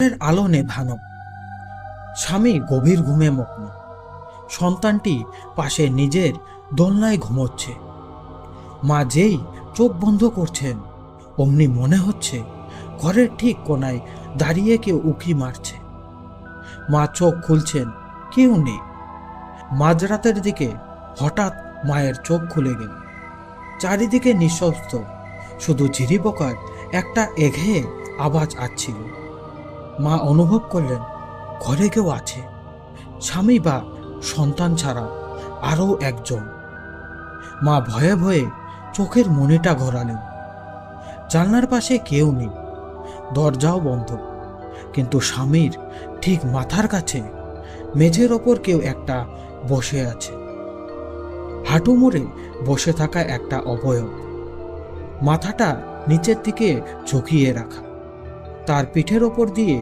এর আলো নেভানো। স্বামী গভীর ঘুমে মগ্ন। সন্তানটি পাশে নিজের দোলনায় ঘুমোচ্ছে। মা যেই চোখ বন্ধ করছেন অমনি মনে হচ্ছে ঘরের ঠিক কোনায় দাঁড়িয়ে কেউ উঁকি মারছে। মা চোখ খুলছেন, কেউ নেই। মাঝরাতের দিকে হঠাৎ মায়ের চোখ খুলে গেল। চারিদিকে নিঃশব্দ, শুধু ঝিরি পোকার একটা একঘেয়ে আওয়াজ আসছিল। মা অনুভব করলেন ঘরে কেউ আছে, স্বামী বা সন্তান ছাড়া আরও একজন। মা ভয়ে ভয়ে চোখের মনিটা ঘোরালেন। জানলার পাশে কেউ নেই, দরজাও বন্ধ, কিন্তু স্বামীর ঠিক মাথার কাছে মেঝের ওপর কেউ একটা বসে আছে। হাঁটু মুড়ে বসে থাকা একটা অবয়ব, মাথাটা নিচের দিকে ঝুঁকিয়ে রাখা। তার পিঠের ওপর দিয়ে